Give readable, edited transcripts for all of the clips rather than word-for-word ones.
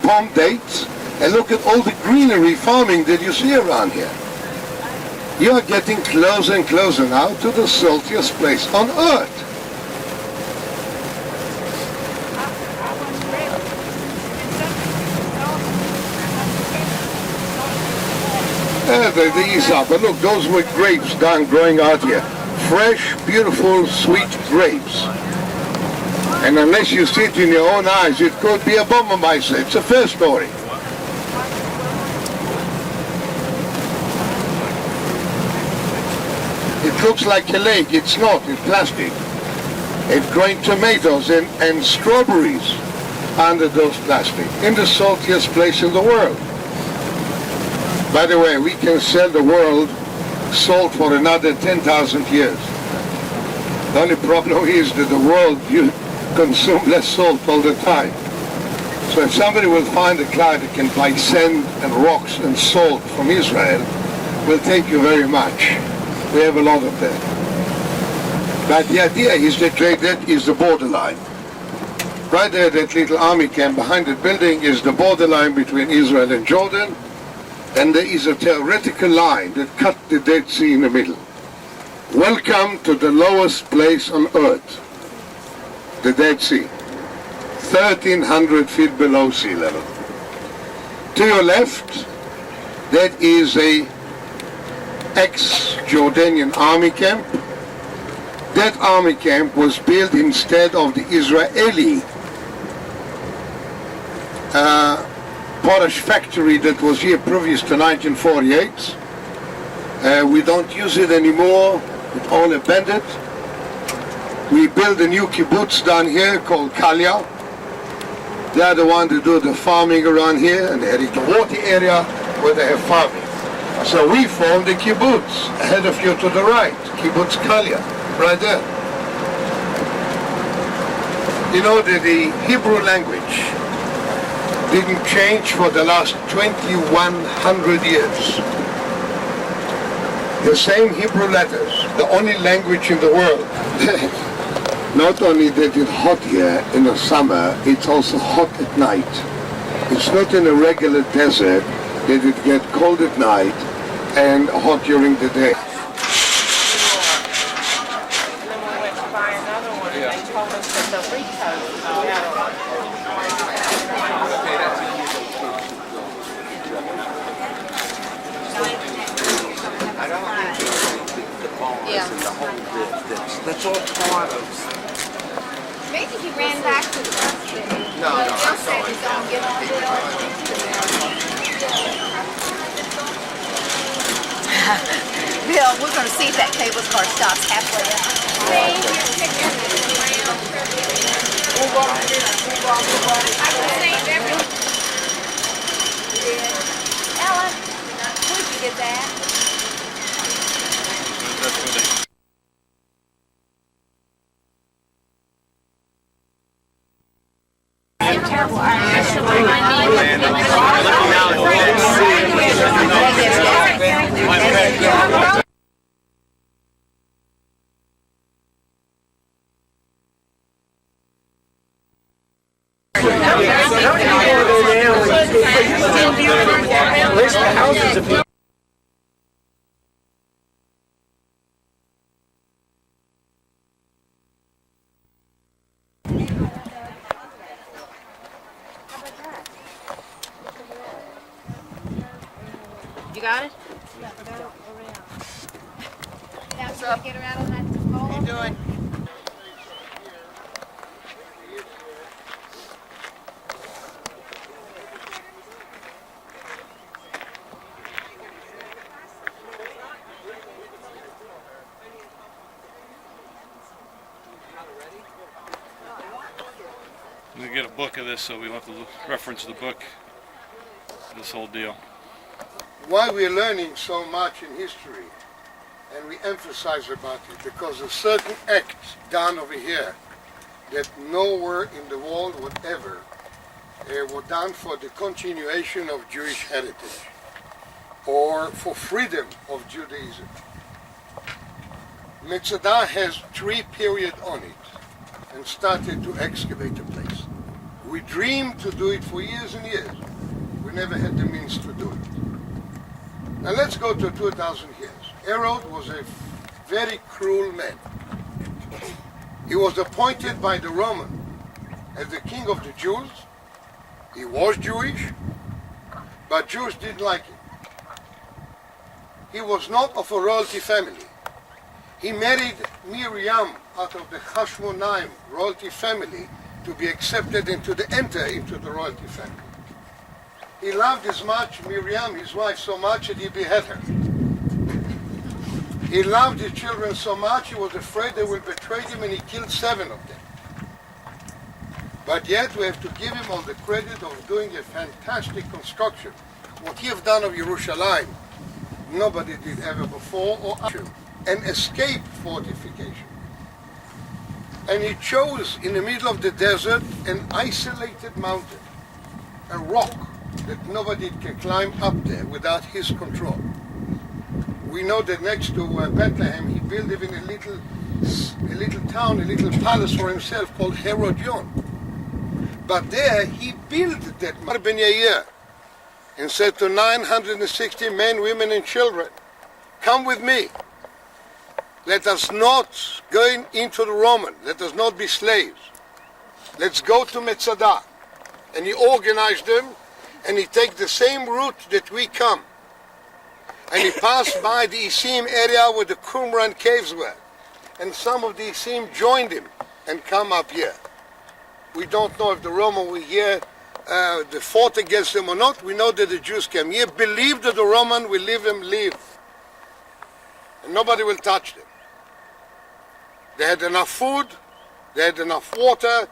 palm dates, and look at all the greenery farming that you see around here. You are getting closer and closer now to the saltiest place on earth. These are, but look, those were grapes growing out here. Fresh, beautiful, sweet grapes. And unless you see it in your own eyes, it could be a bombermeister. It's a fair story. It looks like a lake. It's not. It's plastic. It's growing tomatoes and strawberries under those plastic in the saltiest place in the world. By the way, we can sell the world salt for another 10,000 years. The only problem is that the world consume less salt all the time. So if somebody will find a client that can buy sand and rocks and salt from Israel, we'll thank you very much. We have a lot of that. But the idea is that that is the borderline. Right there, that little army camp behind that building is the borderline between Israel and Jordan. And there is a theoretical line that cut the Dead Sea in the middle. Welcome to the lowest place on earth, the Dead Sea, 1,300 feet below sea level. To your left, that is a ex-Jordanian army camp. That army camp was built instead of the Israeli potash factory that was here previous to 1948. We don't use it anymore. It's all abandoned. We built a new kibbutz down here called Kalya. They are the ones that do the farming around here, and they had the water area where they have farming. So we formed the kibbutz ahead of you to the right, kibbutz Kalya, right there. You know that the Hebrew language didn't change for the last 2,100 years. The same Hebrew letters, the only language in the world. Not only that it's hot here in the summer, it's also hot at night. It's not in a regular desert that it gets cold at night and hot during the day. That's all tomatoes. Maybe he ran back to the bus. No, I saw it. Bill, we're going to see if that cable car stops halfway up. Ellen, where'd you get that? You got it? What's up? Get around on that pole. How you doing? I'm going to get a book of this, so we'll have to reference the book, this whole deal. Why we're learning so much in history, and we emphasize about it, because a certain act done over here that nowhere in the world whatever were done for the continuation of Jewish heritage or for freedom of Judaism. Masada has 3 periods on it and started to excavate the place. We dreamed to do it for years and years. We never had the means to do it. Now let's go to 2,000 years. Herod was a very cruel man. He was appointed by the Roman as the king of the Jews. He was Jewish, but Jews didn't like him. He was not of a royalty family. He married Miriam out of the Hashmonaim royalty family to be accepted and to enter into the royalty family. He loved as much Miriam, his wife, so much that he beheaded her. He loved his children so much he was afraid they would betray him, and he killed 7 of them. But yet we have to give him all the credit of doing a fantastic construction. What he have done of Yerushalayim, nobody did ever before or after. An escape fortification. And he chose in the middle of the desert an isolated mountain, a rock that nobody can climb up there without his control. We know that next to Bethlehem, he built even a little town, a little palace for himself called Herodion. But there he built that Mar Ben Yair and said to 960 men, women, and children, "Come with me. Let us not go into the Roman. Let us not be slaves. Let's go to Masada." And he organized them, and he take the same route that we come. And he passed by the Isim area where the Qumran caves were. And some of the Isim joined him and come up here. We don't know if the Roman were here, they fought against them or not. We know that the Jews came here, believed that the Roman will leave them live. And nobody will touch them. They had enough food, they had enough water,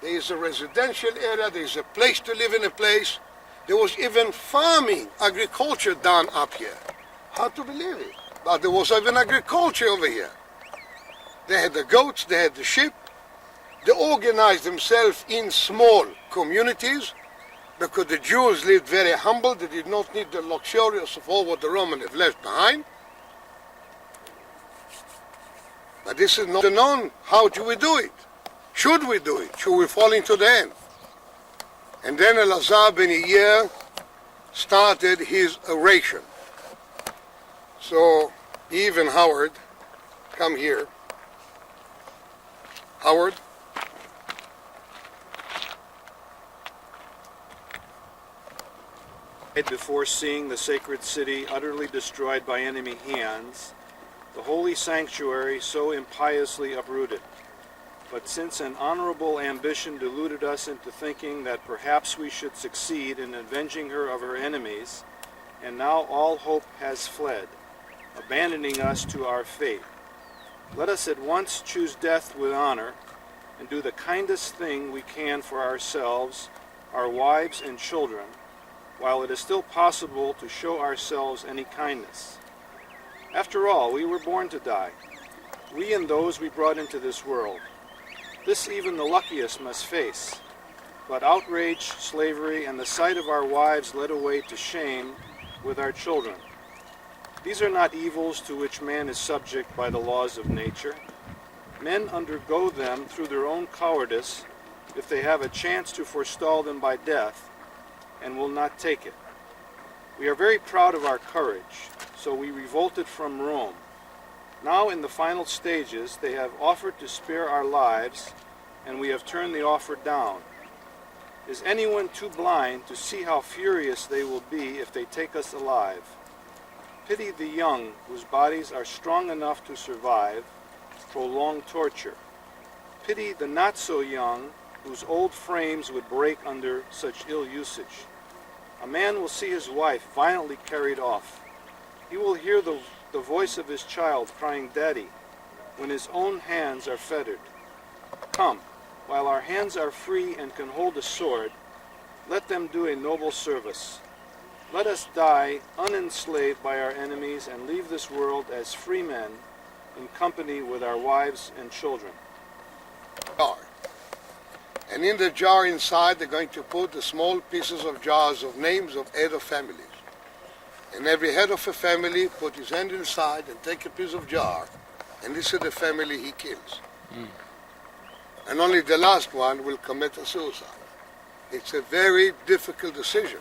there is a residential area, there is a place to live in a place. There was even farming, agriculture done up here. Hard to believe it. But there was even agriculture over here. They had the goats, they had the sheep. They organized themselves in small communities because the Jews lived very humble. They did not need the luxurious of all what the Romans have left behind. But this is not known. How do we do it? Should we do it? Should we fall into the end? And then Elazar ben Yair started his oration. So Eve and Howard, come here. Howard. Before seeing the sacred city utterly destroyed by enemy hands, the holy sanctuary so impiously uprooted. But since an honorable ambition deluded us into thinking that perhaps we should succeed in avenging her of her enemies, and now all hope has fled, abandoning us to our fate, let us at once choose death with honor, and do the kindest thing we can for ourselves, our wives and children, while it is still possible to show ourselves any kindness. After all, we were born to die, we and those we brought into this world. This even the luckiest must face. But outrage, slavery, and the sight of our wives led away to shame with our children. These are not evils to which man is subject by the laws of nature. Men undergo them through their own cowardice if they have a chance to forestall them by death, and will not take it. We are very proud of our courage, so we revolted from Rome. Now in the final stages, they have offered to spare our lives, and we have turned the offer down. Is anyone too blind to see how furious they will be if they take us alive? Pity the young, whose bodies are strong enough to survive prolonged torture. Pity the not so young, whose old frames would break under such ill usage. A man will see his wife violently carried off. He will hear the voice of his child crying, "Daddy," when his own hands are fettered. Come, while our hands are free and can hold a sword, let them do a noble service. Let us die unenslaved by our enemies and leave this world as free men in company with our wives and children. And in the jar inside, they're going to put the small pieces of jars of names of head of families. And every head of a family put his hand inside and take a piece of jar, and this is the family he kills. And only the last one will commit a suicide. It's a very difficult decision.